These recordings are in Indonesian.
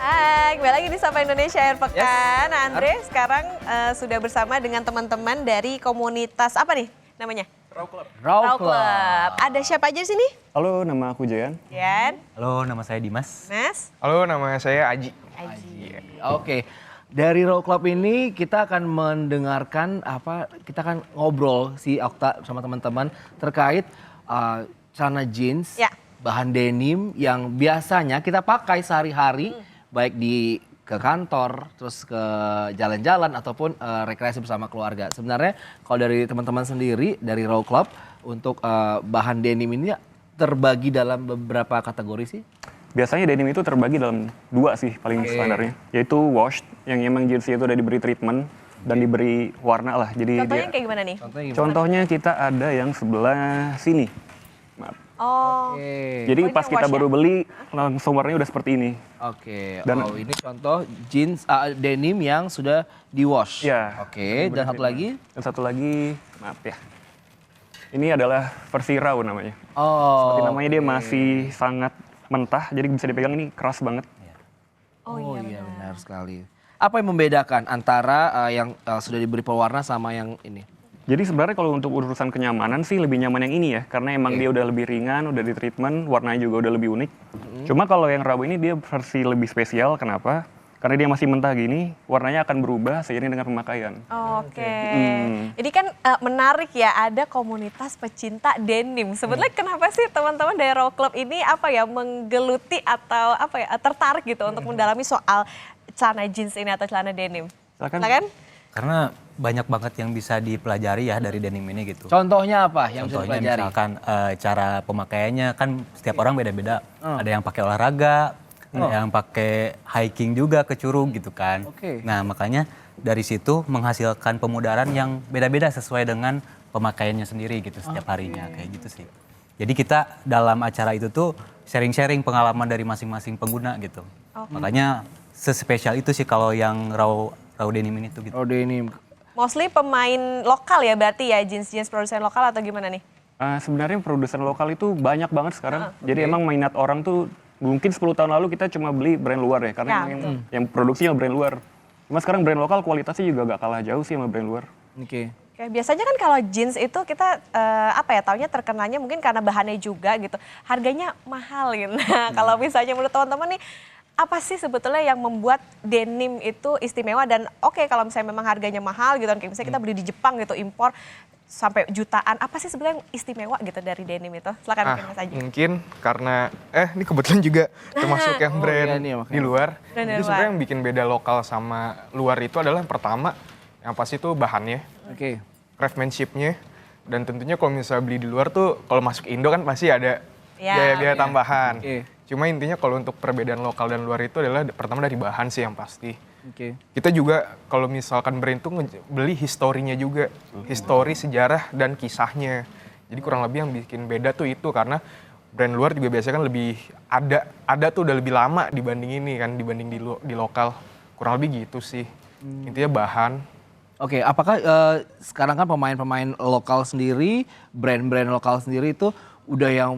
Hai, kembali lagi di Sapa Indonesia Akhir Pekan. Nah, Andre sekarang sudah bersama dengan teman-teman dari komunitas apa nih namanya? Raw Club. Raw Club. Ada siapa aja di sini? Halo, nama aku Jayan. Jan, Halo, nama saya Dimas. Mas, Halo, nama saya Aji. Aji. Oke, dari Raw Club ini kita akan mendengarkan kita akan ngobrol si Okta sama teman-teman terkait celana jeans, Ya. bahan denim yang biasanya kita pakai sehari-hari, baik ke kantor, terus ke jalan-jalan ataupun rekreasi bersama keluarga. Sebenarnya kalau dari teman-teman sendiri dari Raw Club untuk bahan denim ini terbagi dalam beberapa kategori sih? Biasanya denim itu terbagi dalam dua sih paling standarnya, yaitu washed yang emang jeansnya itu udah diberi treatment dan diberi warna lah. Jadi Contohnya kayak gimana nih? contohnya kita ada yang sebelah sini. Maaf. Oh, Jadi ini pas yang kita wash baru beli langsung warnanya udah seperti ini. Oke, Dan- ini contoh jeans denim yang sudah di wash. Ya. Oke, dan satu lagi? Dan satu lagi, maaf ya. Ini adalah versi raw namanya. Oh, Seperti namanya dia masih sangat mentah, jadi bisa dipegang ini keras banget. oh iya benar sekali. Apa yang membedakan antara yang sudah diberi pewarna sama yang ini? Jadi sebenarnya kalau untuk urusan kenyamanan sih lebih nyaman yang ini ya, karena emang dia udah lebih ringan, udah di treatment, warnanya juga udah lebih unik. Cuma kalau yang raw ini dia versi lebih spesial, kenapa? Karena dia masih mentah gini, warnanya akan berubah seiring dengan pemakaian. Oke. Ini kan menarik ya, ada komunitas pecinta denim. Sebenarnya kenapa sih teman-teman dari Raw Club ini menggeluti atau tertarik gitu untuk mendalami soal celana jeans ini atau celana denim? Silakan. Karena banyak banget yang bisa dipelajari ya dari denim ini gitu. Contohnya apa yang bisa Contohnya dipelajari? misalkan cara pemakaiannya kan setiap orang beda-beda. Ada yang pakai olahraga, ada yang pakai hiking juga ke Curug gitu kan. Oke. Nah makanya dari situ menghasilkan pemudaran yang beda-beda sesuai dengan pemakaiannya sendiri gitu setiap harinya kayak gitu sih. Jadi kita dalam acara itu tuh sharing-sharing pengalaman dari masing-masing pengguna gitu. Makanya sespesial itu sih kalau yang raw denim ini tuh gitu. Oh denim. Mostly pemain lokal ya berarti ya, jeans-jeans produsen lokal atau gimana nih? Sebenarnya produsen lokal itu banyak banget sekarang. Jadi emang minat orang tuh mungkin 10 tahun lalu kita cuma beli brand luar ya, karena yang produksinya brand luar. Cuma sekarang brand lokal kualitasnya juga gak kalah jauh sih sama brand luar. Oke. Oke, biasanya kan kalau jeans itu kita taunya terkenalnya mungkin karena bahannya juga gitu. Harganya mahal gitu. Nah, kalau misalnya menurut teman-teman nih, apa sih sebetulnya yang membuat denim itu istimewa dan kalau misalnya memang harganya mahal gitu, kayak misalnya kita beli di Jepang gitu, impor sampai jutaan, apa sih sebenarnya yang istimewa gitu dari denim itu? Silakan mungkin Mas Aji. Mungkin karena ini kebetulan juga termasuk yang brand iya nih, makanya. di luar. Brand di Jadi luar. sebenarnya yang bikin beda lokal sama luar itu adalah yang pertama, yang pasti itu bahannya, Oke. craftsmanship-nya, dan tentunya kalau misalnya beli di luar tuh kalau masuk Indo kan pasti ada Ya, biaya-biaya tambahan. Oke. Cuma intinya kalau untuk perbedaan lokal dan luar itu adalah pertama dari bahan sih yang pasti. Oke. Kita juga kalau misalkan brand tuh beli historinya juga, histori, sejarah dan kisahnya. Jadi kurang lebih yang bikin beda tuh itu karena brand luar juga biasanya kan lebih ada tuh udah lebih lama dibanding ini kan, dibanding di lokal. Kurang lebih gitu sih. Intinya bahan. Oke, apakah sekarang kan pemain-pemain lokal sendiri, brand-brand lokal sendiri itu udah yang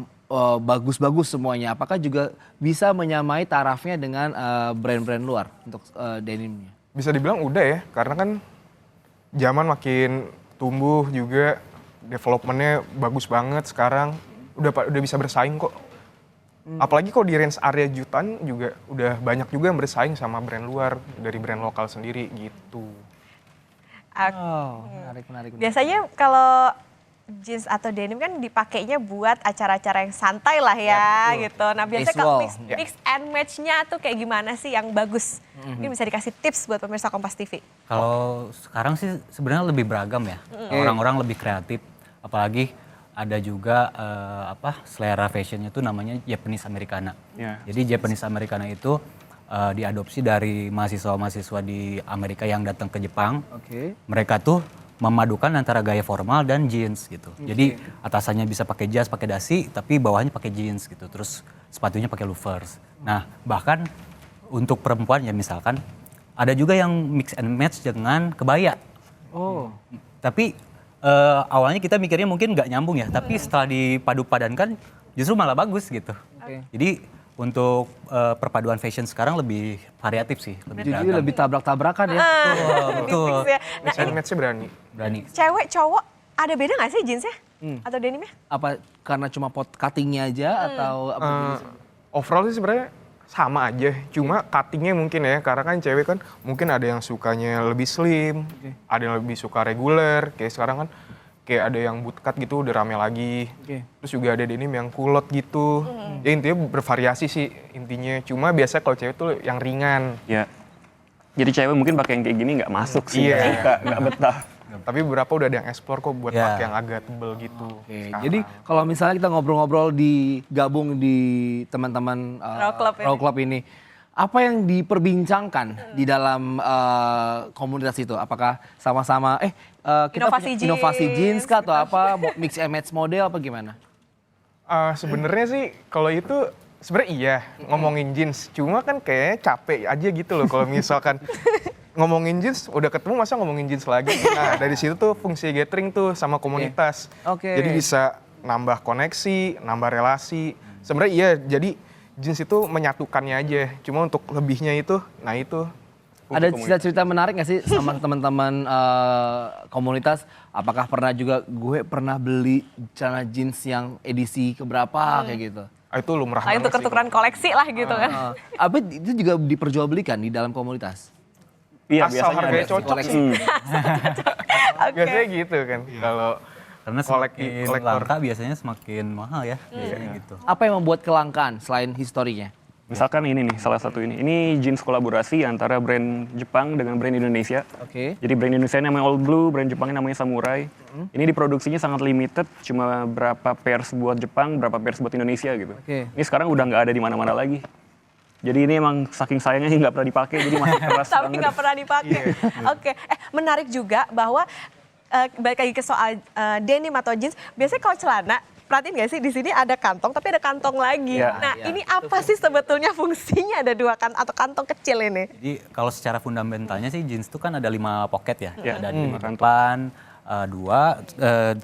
bagus-bagus semuanya. Apakah juga bisa menyamai tarafnya dengan brand-brand luar untuk denimnya? Bisa dibilang udah ya, karena kan zaman makin tumbuh juga, developmentnya bagus banget sekarang. Udah bisa bersaing kok. Apalagi kalau di range area jutaan juga udah banyak juga yang bersaing sama brand luar dari brand lokal sendiri gitu. Oh, menarik. Biasanya kalau jeans atau denim kan dipakainya buat acara-acara yang santai lah ya gitu. Nah biasanya kalau Casual. mix and match-nya tuh kayak gimana sih yang bagus? Mungkin bisa dikasih tips buat pemirsa Kompas TV. Kalau sekarang sih sebenarnya lebih beragam ya. Orang-orang lebih kreatif, apalagi ada juga selera fashionnya tuh namanya Japanese Americana. Ya. Jadi Japanese Americana itu diadopsi dari mahasiswa-mahasiswa di Amerika yang datang ke Jepang. Oke. Mereka tuh memadukan antara gaya formal dan jeans gitu. Jadi atasannya bisa pakai jas, pakai dasi, tapi bawahnya pakai jeans gitu. Terus sepatunya pakai loafers. Nah, bahkan untuk perempuan ya misalkan ada juga yang mix and match dengan kebaya. Oh. Tapi awalnya kita mikirnya mungkin nggak nyambung ya, tapi setelah dipadu-padankan justru malah bagus gitu. Oke. Jadi Untuk perpaduan fashion sekarang lebih variatif sih, lebih Jadi beragam. lebih tabrak-tabrakan ya. Betul. Mix ya. Nah, Mix and match-nya berani. Berani. cewek cowok ada beda nggak sih jeansnya atau denimnya? Apa karena cuma pot cuttingnya aja atau apa? Overall sih sebenarnya sama aja, cuma cuttingnya mungkin ya, karena kan cewek kan mungkin ada yang sukanya lebih slim, ada yang lebih suka reguler, kayak sekarang kan kayak ada yang bootcut gitu udah rame lagi, Oke. terus juga ada denim yang kulot gitu, ya intinya bervariasi sih intinya, cuma biasa kalau cewek tuh yang ringan, Ya. Jadi cewek mungkin pakai yang kayak gini nggak masuk sih, Iya. nggak suka, nggak betah. tapi beberapa udah ada yang explore kok buat Ya. pakai yang agak tebel gitu. Oke, sekarang. jadi kalau misalnya kita ngobrol-ngobrol gabung di teman-teman Raw Club ini. Raw Club ini, apa yang diperbincangkan di dalam komunitas itu? Apakah sama-sama kita Inovasi punya inovasi jeans, jeans kah atau apa mix and match model apa gimana? Sebenarnya sih kalau itu sebenarnya iya ngomongin jeans, cuma kan kayaknya capek aja gitu loh kalau misalkan ngomongin jeans udah ketemu masa ngomongin jeans lagi. Nah dari situ tuh fungsi gathering tuh sama komunitas. Oke. Jadi bisa nambah koneksi, nambah relasi. Sebenarnya iya jadi jeans itu menyatukannya aja. Cuma untuk lebihnya itu, nah itu. Ada cerita-cerita menarik nggak sih sama teman-teman komunitas? Apakah pernah juga gue pernah beli celana jeans yang edisi keberapa kayak gitu? Itu lumrah Lain banget sih. tuker-tukeran koleksi lah gitu kan. Apa itu juga diperjualbelikan di dalam komunitas? Iya, Asal biasanya harganya ada. cocok koleksi. sih. Oke. Biasanya gitu kan. Kalau Karena semakin langka biasanya semakin mahal ya, biasanya gitu. Apa yang membuat kelangkaan selain historinya? Misalkan ini nih, salah satu ini. Ini jeans kolaborasi antara brand Jepang dengan brand Indonesia. Oke. Jadi brand Indonesia namanya Old Blue, brand Jepangnya namanya Samurai. Ini diproduksinya sangat limited, cuma berapa pairs buat Jepang, berapa pairs buat Indonesia gitu. Oke. Ini sekarang udah nggak ada di mana-mana lagi. Jadi ini emang saking sayangnya nggak pernah dipakai, jadi masih keras Tapi banget. nggak pernah dipakai. Oke, menarik juga bahwa balik lagi ke soal denim atau jeans. Biasanya kalau celana, perhatiin nggak sih di sini ada kantong, tapi ada kantong lagi. Ya. Nah, Ya. ini apa sih sebetulnya fungsinya ada dua atau kantong kecil ini? Jadi kalau secara fundamentalnya sih jeans itu kan ada 5 pocket ya. Ya, Ada di kantong. depan, 2,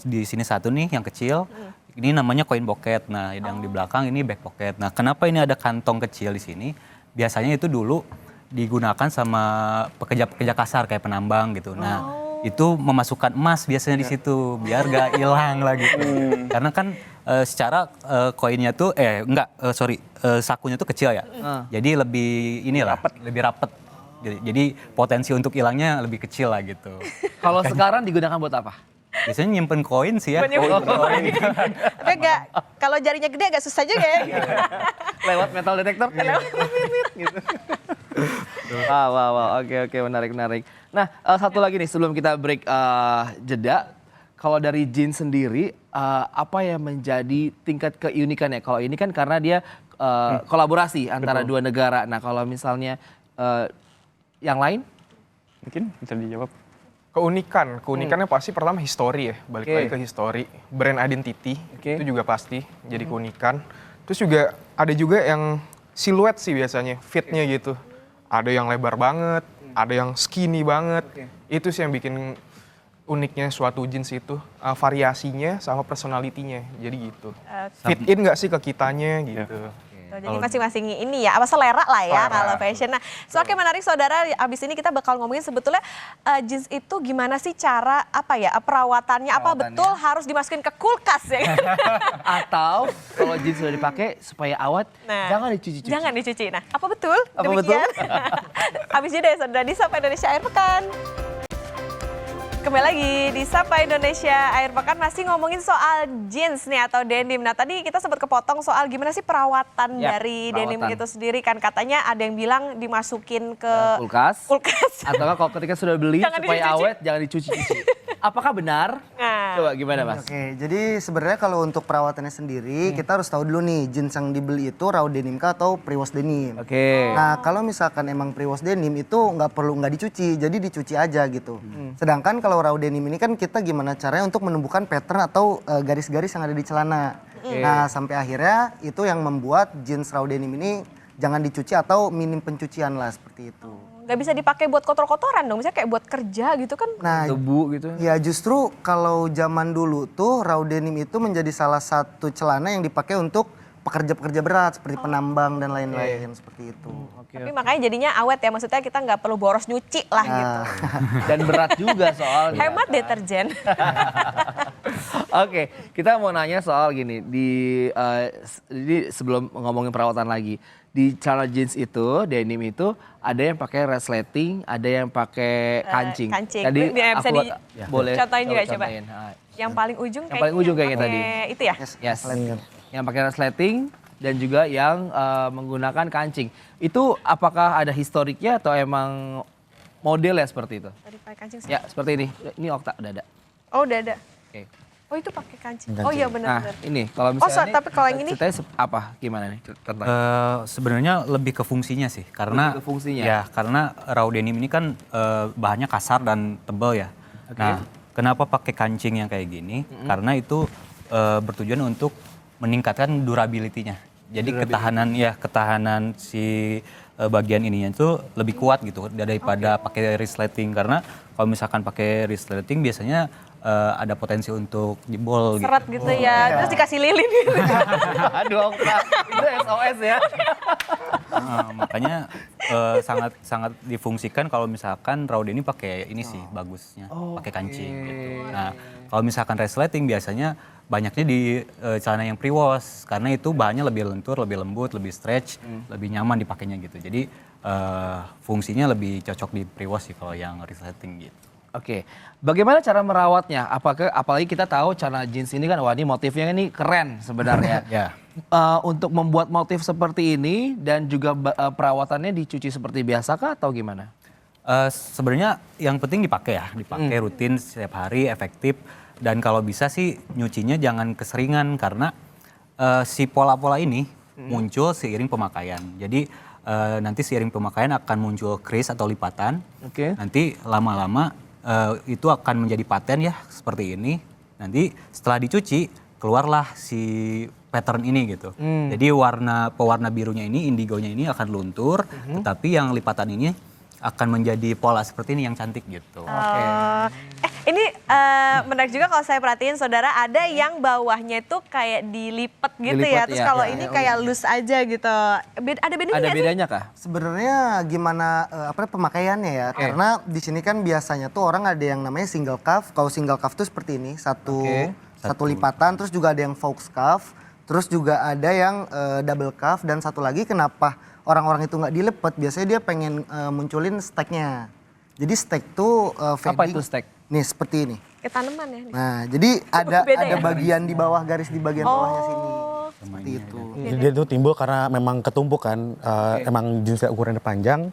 di sini 1 nih yang kecil. Ini namanya coin pocket. Nah, yang di belakang ini back pocket. Nah, kenapa ini ada kantong kecil di sini? Biasanya itu dulu digunakan sama pekerja-pekerja kasar kayak penambang gitu. Nah, itu memasukkan emas biasanya di situ biar gak hilang lah gitu. Karena kan secara koinnya tuh sakunya tuh kecil ya. Jadi lebih inilah, lebih rapet. Jadi potensi untuk hilangnya lebih kecil lah gitu. Kalau sekarang digunakan buat apa? Biasanya nyimpen koin sih ya. Tapi enggak, kalau jarinya gede agak susah juga ya. Lewat metal detector? Gitu. Wow. Oke, menarik. Nah, satu lagi nih sebelum kita break jeda. Kalau dari jeans sendiri, apa yang menjadi tingkat keunikannya? Kalau ini kan karena dia kolaborasi antara dua negara. Nah, kalau misalnya yang lain? Mungkin bisa dijawab. Keunikannya pasti pertama histori ya, balik Oke. lagi ke histori, brand identity Oke. itu juga pasti jadi keunikan. Terus juga ada juga yang siluet sih biasanya, fitnya gitu. Ada yang lebar banget, ada yang skinny banget. Itu sih yang bikin uniknya suatu jeans itu, variasinya sama personalitinya. Jadi gitu. Fit in nggak sih ke kitanya gitu. Jadi masing-masing ini ya, apa selera lah ya Selera. kalau fashion. Nah, semakin menarik saudara, abis ini kita bakal ngomongin sebetulnya jeans itu gimana sih cara perawatannya, apa betul harus dimasukin ke kulkas ya? Atau kalau jeans sudah dipakai supaya awet, Nah, jangan dicuci-cuci. Jangan dicuci. Nah, apa betul? Apa Demikian. Abis jeda ya saudara, di Sapa Indonesia Akhir Pekan. Kembali lagi di Sapa Indonesia Akhir Pekan, masih ngomongin soal jeans nih atau denim. Nah tadi kita sempat kepotong soal gimana sih perawatan Yap, dari perawatan. denim itu sendiri kan. Katanya ada yang bilang dimasukin ke Kulkas. kulkas. Atau kalau ketika sudah beli Jangan supaya dicuci. awet, jangan dicuci-cuci. Apakah benar? Nah. Coba gimana Mas? Oke, jadi sebenarnya kalau untuk perawatannya sendiri kita harus tahu dulu nih jeans yang dibeli itu raw denim kah atau pre-wash denim. Oke. Nah kalau misalkan emang pre-wash denim itu nggak dicuci, jadi dicuci aja gitu. Sedangkan kalau raw denim ini kan kita gimana caranya untuk menumbuhkan pattern atau garis-garis yang ada di celana. Nah sampai akhirnya itu yang membuat jeans raw denim ini jangan dicuci atau minim pencucian lah seperti itu. Nggak bisa dipakai buat kotor-kotoran dong, misalnya kayak buat kerja gitu kan. Nah Debu gitu. ya justru kalau zaman dulu tuh raw denim itu menjadi salah satu celana yang dipakai untuk pekerja-pekerja berat seperti penambang dan lain-lain seperti itu. Tapi makanya jadinya awet ya, maksudnya kita nggak perlu boros nyuci lah gitu. Dan berat juga soalnya. Hemat deterjen. Oke, kita mau nanya soal gini, jadi sebelum ngomongin perawatan lagi, di celana jeans itu, denim itu ada yang pakai resleting, ada yang pakai kancing. Kancing. Tadi Bisa aku boleh contohin juga coba. contohin. Nah, Yang paling ujung Yang paling ujung kayaknya pakai tadi. itu ya? yes. Yang pakai resleting dan juga yang menggunakan kancing. Itu apakah ada historiknya atau emang model ya seperti itu? Tadi pakai kancing. Ya, seperti ini. Ini Okta udah ada. Oh, udah ada. Oke. Oh, itu pakai kancing. Oh iya Nah, benar-benar. ini kalau misalnya ini, tapi kalau yang ini? ceritanya apa? Gimana nih? Contoh. Sebenarnya lebih ke fungsinya sih, karena Lebih ke fungsinya. ya karena raw denim ini kan bahannya kasar dan tebal ya. Nah, kenapa pakai kancing yang kayak gini? Karena itu bertujuan untuk meningkatkan durability-nya. Jadi ketahanan si bagian ininya itu lebih kuat gitu daripada pakai resleting, karena kalau misalkan pakai resleting biasanya ada potensi untuk jebol gitu. Seret gitu ya, terus dikasih lilin gitu. Aduh, Okta, itu SOS ya. Makanya sangat difungsikan kalau misalkan raw denim pakai ini sih bagusnya, pakai kancing gitu. Nah, kalau misalkan resleting biasanya banyaknya di celana yang pre-wash karena itu bahannya lebih lentur, lebih lembut, lebih stretch, lebih nyaman dipakainya gitu. Jadi fungsinya lebih cocok di pre-wash sih kalau yang resleting gitu. Oke, bagaimana cara merawatnya? Apalagi kita tahu celana jeans ini kan, wah ini motifnya ini keren sebenarnya. Ya. Untuk membuat motif seperti ini dan juga perawatannya dicuci seperti biasa kah atau gimana? Sebenarnya yang penting dipakai rutin setiap hari, efektif, dan kalau bisa sih nyucinya jangan keseringan karena si pola-pola ini muncul seiring pemakaian. Jadi nanti seiring pemakaian akan muncul crease atau lipatan. Oke. Nanti lama-lama itu akan menjadi paten ya seperti ini. Nanti setelah dicuci keluarlah si pattern ini gitu. Jadi pewarna birunya ini, indigonya ini akan luntur, tetapi yang lipatan ini akan menjadi pola seperti ini yang cantik gitu. Ini menarik juga kalau saya perhatiin saudara, ada yang bawahnya itu kayak dilipat gitu ya. Dilipat, Terus iya. kalau ini kayak loose aja gitu. Ada bedanya Ada nggak sih? bedanya kah? Sebenarnya gimana pemakaiannya ya? Karena di sini kan biasanya tuh orang ada yang namanya single cuff. Kalau single cuff tuh seperti ini, satu lipatan, terus juga ada yang Faux cuff, terus juga ada yang double cuff, dan satu lagi kenapa orang-orang itu nggak dilepet? Biasanya dia pengen munculin steknya. Jadi stek tuh Apa fading. itu stek? Nih seperti ini. Kayak tanaman ya. Nah, jadi ada Beda ya? bagian di bawah, garis di bagian bawahnya sini. Seperti itu. Jadi dia itu timbul karena memang ketumpuk kan, emang jenis ukurannya panjang.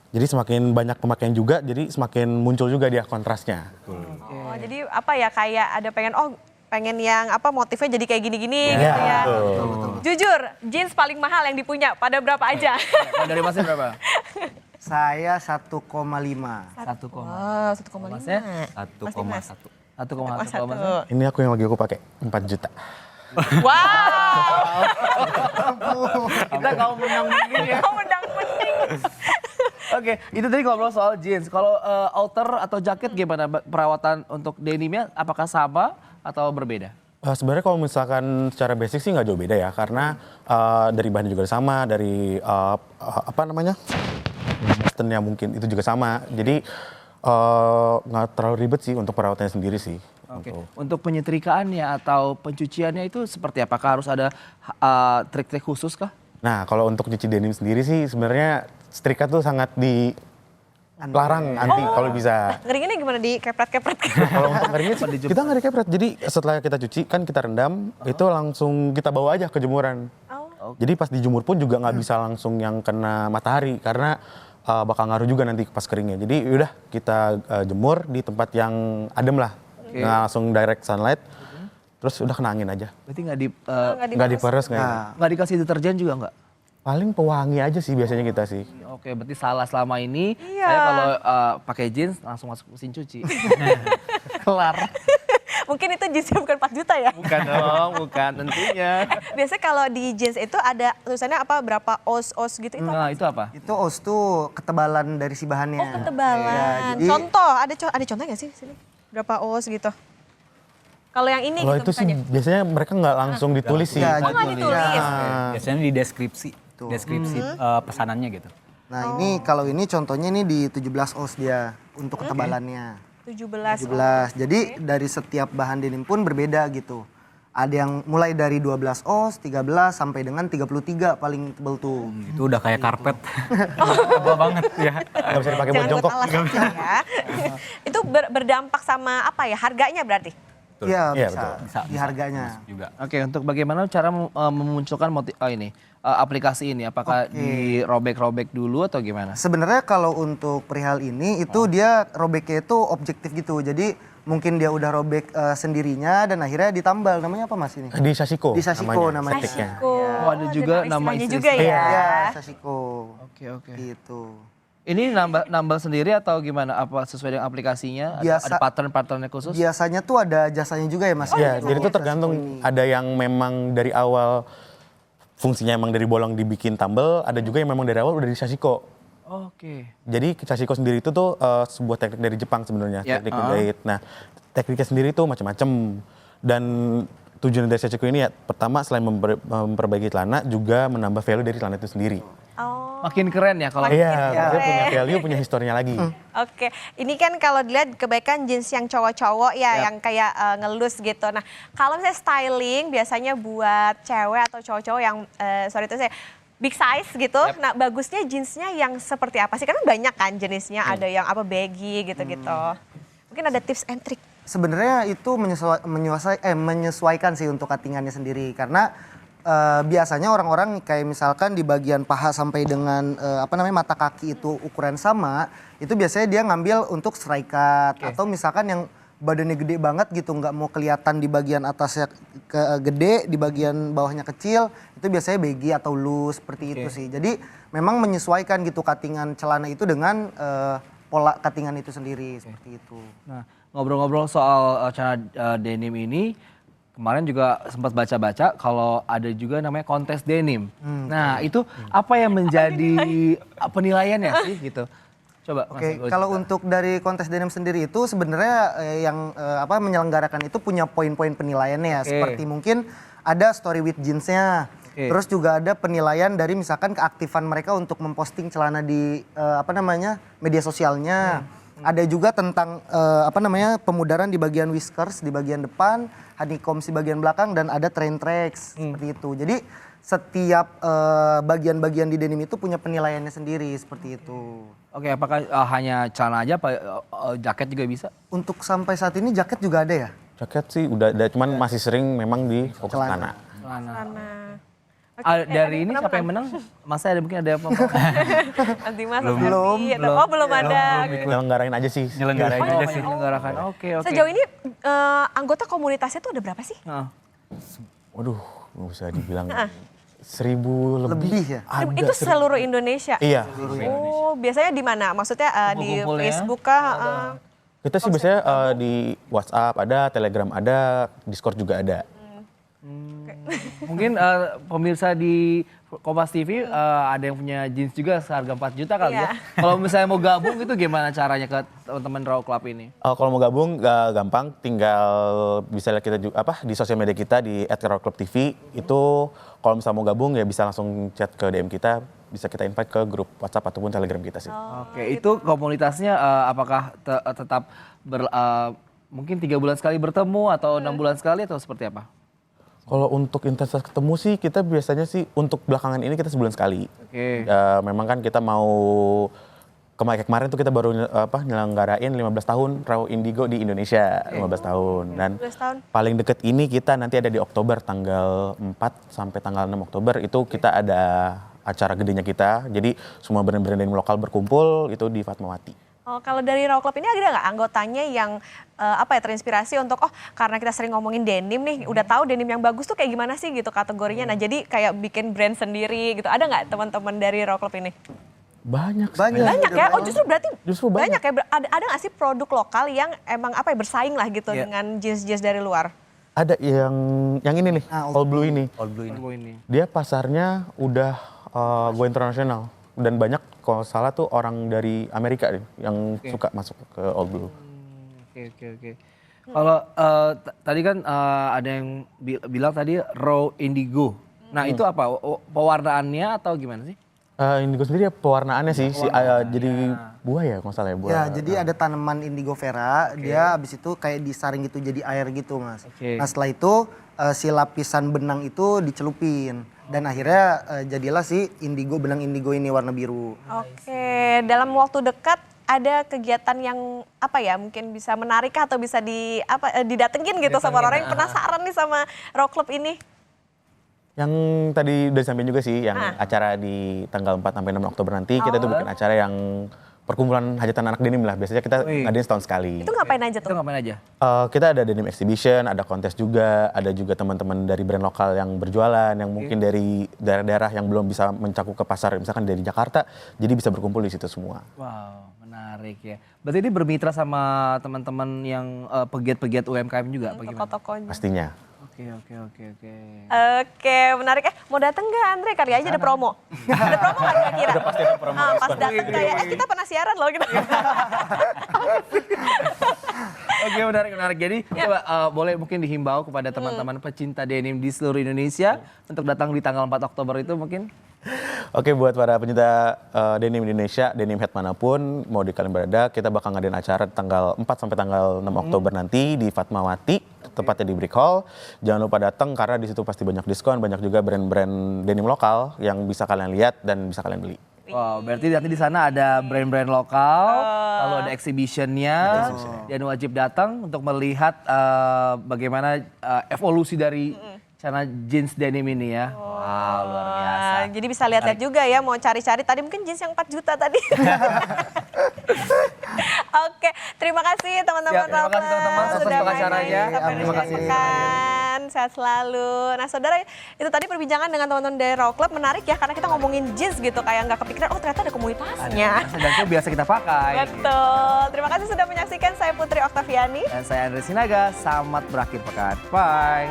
Jadi semakin banyak pemakaian juga, jadi semakin muncul juga dia kontrasnya. Oh, jadi apa ya, kayak ada pengen yang motifnya jadi kayak gini-gini Ya, gitu ya. betul. Jujur, jeans paling mahal yang dipunya pada berapa aja? Kalau dari Masnya berapa? Saya 1,5. 1,5. Oh, 1,5. Masnya? 1,1. 1,1 Masnya? Ini aku yang lagi aku pakai 4 juta. Wow. Kita kaum menang-menang ya. Kau mendang-mending. Oke, itu tadi ngobrol soal jeans. Kalau outer atau jaket gimana perawatan untuk denimnya? Apakah sama atau berbeda? Sebenarnya kalau misalkan secara basic sih nggak jauh beda ya, karena dari bahannya juga sama, dari buttonnya mungkin itu juga sama. Jadi nggak terlalu ribet sih untuk perawatannya sendiri sih. Oke. Untuk penyetrikaannya atau pencuciannya itu seperti apakah harus ada trik-trik khusus kah? Nah, kalau untuk cuci denim sendiri sih sebenarnya setrika tuh sangat dilarang anti kalau bisa. Ngeringinnya gimana, di kepret-kepret? Kalau untuk ngeringin kita nggak dikepret. Jadi setelah kita cuci kan kita rendam, itu langsung kita bawa aja ke jemuran. Jadi pas dijemur pun juga nggak bisa langsung yang kena matahari karena bakal ngaruh juga nanti pas keringnya. Jadi udah kita jemur di tempat yang adem lah, nggak langsung direct sunlight. Terus udah kena angin aja. Berarti Nggak diperes nggak dikasih deterjen juga nggak? Paling pewangi aja sih biasanya kita sih. Oke, berarti salah selama ini. Iya. Saya kalau pakai jeans langsung masuk mesin cuci. Kelar. Mungkin itu jeansnya bukan 4 juta ya? Bukan dong, bukan tentunya. Biasanya kalau di jeans itu ada tulisannya berapa os gitu itu? Nah, itu apa? Itu os tuh ketebalan dari si bahannya. Oh, ketebalan. Iya, jadi Contoh, ada contoh nggak sih sini? Berapa os gitu? Kalau yang ini Kalau gitu itu sih misalnya. biasanya mereka nggak langsung ditulis sih. Ya, Oh, nggak ditulis. Biasanya di deskripsi pesanannya gitu. Nah ini kalau ini contohnya ini di 17 oz dia untuk ketebalannya. 17. 17. Jadi dari setiap bahan denim pun berbeda gitu. Ada yang mulai dari 12 oz, 13 sampai dengan 33 paling tebel tuh. Itu udah kayak karpet. Tebal banget ya. Nggak bisa dipakai buat Jangan jongkok. buat alas ya. Itu berdampak sama apa ya? Harganya berarti? Iya Iya, bisa, betul. di harganya. Juga. Oke, untuk bagaimana cara memunculkan aplikasi ini? Apakah dirobek-robek dulu atau gimana? Sebenarnya kalau untuk perihal ini itu dia robeknya itu objektif gitu. Jadi mungkin dia udah robek sendirinya dan akhirnya ditambal. Namanya apa Mas ini? Di Sashiko. Di Sashiko namanya. Ketiknya. Oh, ada juga nama istilahnya istri- juga ya. Iya, Sashiko. Oke. Gitu. Ini nambal sendiri atau gimana? Apa sesuai dengan aplikasinya? Ada pattern-patternnya khusus? Biasanya tuh ada jasanya juga ya Mas? Ya, Gitu. jadi itu tergantung. Ada yang memang dari awal fungsinya emang dari bolong dibikin tumble, ada juga yang memang dari awal udah di Sashiko. Oke. Jadi Sashiko sendiri itu tuh sebuah teknik dari Jepang sebenarnya, Ya, teknik menjahit. Nah, tekniknya sendiri tuh macam-macam. Dan tujuan dari Sashiko ini ya pertama selain memperbaiki celana juga menambah value dari celana itu sendiri. Oh. Makin keren ya kalau Iya, dia punya value, punya historinya lagi. Oke, ini kan kalau dilihat kebaikan jeans yang cowok-cowok ya, yang kayak ngelus gitu. Nah, kalau misalnya styling biasanya buat cewek atau cowok-cowok yang, sorry itu saya, big size gitu. Nah, bagusnya jeansnya yang seperti apa sih? Karena banyak kan jenisnya, ada yang apa baggy gitu-gitu. Mungkin ada tips and trick. Sebenarnya itu menyesuaikan sih untuk cuttingannya sendiri karena biasanya orang-orang kayak misalkan di bagian paha sampai dengan mata kaki itu ukuran sama, itu biasanya dia ngambil untuk strike cut atau misalkan yang badannya gede banget gitu nggak mau kelihatan di bagian atasnya gede, di bagian bawahnya kecil, itu biasanya baggy atau loose seperti itu sih. Jadi memang menyesuaikan gitu cuttingan celana itu dengan pola cuttingan itu sendiri seperti itu. Nah, ngobrol-ngobrol soal celana denim ini, kemarin juga sempat baca-baca kalau ada juga namanya kontes denim. Nah, itu apa yang menjadi penilaiannya sih gitu? Coba Mas Oke, Agus. kalau untuk dari kontes denim sendiri itu sebenarnya yang menyelenggarakan itu punya poin-poin penilaiannya ya. Seperti mungkin ada story with jeansnya. Terus juga ada penilaian dari misalkan keaktifan mereka untuk memposting celana di media sosialnya. Ada juga tentang pemudaran di bagian whiskers di bagian depan, honeycombs di bagian belakang dan ada train tracks seperti itu. Jadi setiap bagian-bagian di denim itu punya penilaiannya sendiri seperti itu. Oke, apakah hanya celana aja apa jaket juga bisa? Untuk sampai saat ini jaket juga ada ya? Jaket sih udah ada, cuman masih sering memang di fokus celana. Dari ini siapa yang menang? Masa ada mungkin ada apa? Nanti Mas Belum. belum ada. Nyelenggarain aja sih. Nyelenggarain aja sih. Menyelenggarakan. Oke. Sejauh ini anggota komunitasnya tuh ada berapa sih? Waduh, nggak usah dibilang 1.000 lebih ya? Ada Itu seluruh Indonesia? Iya. Oh, biasanya di mana? Maksudnya di Kumpul-kumpulnya? Facebook kah? Kita sih biasanya di WhatsApp ada, Telegram ada, Discord juga ada. Mungkin pemirsa di Kompas TV ada yang punya jeans juga seharga 4 juta kali ya. Kalau misalnya mau gabung itu gimana caranya ke teman-teman Raw Club ini? Kalau mau gabung gampang, tinggal bisa lihat kita juga di sosial media kita di @rawclubtv. Itu kalau misalnya mau gabung ya bisa langsung chat ke DM kita, bisa kita invite ke grup WhatsApp ataupun Telegram kita sih. Oke, itu komunitasnya apakah tetap mungkin 3 bulan sekali bertemu atau 6 bulan sekali atau seperti apa? Kalau untuk intensitas ketemu sih kita biasanya sih untuk belakangan ini kita sebulan sekali. Oke. Memang kan kita mau kemarin tuh kita baru nyelenggarain 15 tahun Raw Indigo di Indonesia, 15 tahun. Dan 15 tahun. paling deket ini kita nanti ada di Oktober tanggal 4 sampai tanggal 6 Oktober itu kita ada acara gedenya kita. Jadi semua brand-brand denim lokal berkumpul itu di Fatmawati. Oh, kalau dari Raw Club ini ada nggak anggotanya yang terinspirasi untuk karena kita sering ngomongin denim nih, udah tahu denim yang bagus tuh kayak gimana sih gitu kategorinya. Nah, jadi kayak bikin brand sendiri gitu. Ada nggak teman-teman dari Raw Club ini? Banyak Banyak ya? Oh, justru berarti Justru banyak. ya. Ada nggak sih produk lokal yang emang bersaing lah gitu dengan jeans-jeans dari luar? Ada yang ini nih, All Blue ini. All Blue ini. Dia pasarnya udah go internasional dan banyak kalau salah tuh orang dari Amerika nih yang suka masuk ke All Blue. Oke. Kalau tadi kan ada yang bilang tadi raw indigo. Nah itu apa? Pewarnaannya atau gimana sih? Indigo sendiri ya pewarnaannya sih, jadi buah ya kalau salah ya buah. Ya, jadi ada tanaman indigo vera, dia abis itu kayak disaring gitu jadi air gitu mas. Oke. Nah setelah itu si lapisan benang itu dicelupin dan akhirnya jadilah si indigo, benang indigo ini warna biru. Oke, dalam waktu dekat ada kegiatan yang apa ya mungkin bisa menarik atau bisa didatengin gitu sama orang yang penasaran nih sama Raw Club ini? Yang tadi udah disampaikan juga sih, yang acara di tanggal 4 sampai 6 Oktober nanti kita tuh bikin acara yang perkumpulan hajatan anak denim lah. Biasanya kita ngadain setahun sekali. Itu ngapain aja Itu tuh? ngapain aja? Kita ada denim exhibition, ada kontes juga, ada juga teman-teman dari brand lokal yang berjualan, yang mungkin dari daerah-daerah yang belum bisa mencakup ke pasar, misalkan dari Jakarta, jadi bisa berkumpul di situ semua. Wow, menarik ya. Berarti ini bermitra sama teman-teman yang pegiat-pegiat UMKM juga apa gimana? Toko-tokonya. Pastinya. Oke. Oke, menarik. Mau datang nggak Andre? Kali aja ada promo. Ada promo kan kira-kira? Udah pasti ada promo. Pas datang kayak, kita pernah siaran loh gitu. Oke, menarik. Jadi coba boleh mungkin dihimbau kepada teman-teman pecinta denim di seluruh Indonesia untuk datang di tanggal 4 Oktober itu mungkin? Oke, buat para pencinta denim Indonesia, denim head manapun, mau di kalian berada, kita bakal ngadain acara tanggal 4 sampai tanggal 6 Oktober nanti di Fatmawati, tepatnya di Brick Hall. Jangan lupa datang karena di situ pasti banyak diskon, banyak juga brand-brand denim lokal yang bisa kalian lihat dan bisa kalian beli. Wow, berarti nanti di sana ada brand-brand lokal, lalu ada exhibitionnya, dan wajib datang untuk melihat bagaimana evolusi dari channel jeans denim ini ya. Wow, luar biasa. Jadi bisa lihat-lihat juga ya, mau cari-cari. Tadi mungkin jeans yang 4 juta tadi. Oke, terima kasih teman-teman. Siap, terima kasih teman-teman atas sudah acaranya. sampai Terima kasih. pekan. Sehat selalu. Nah saudara, itu tadi perbincangan dengan teman-teman dari Raw Club menarik ya, karena kita ngomongin jeans gitu, kayak nggak kepikiran, oh ternyata ada komunitasnya. Dan itu biasa kita pakai. Betul. Terima kasih sudah menyaksikan. Saya Putri Oktaviani. Dan saya Andre Sinaga, selamat berakhir pekan. Bye.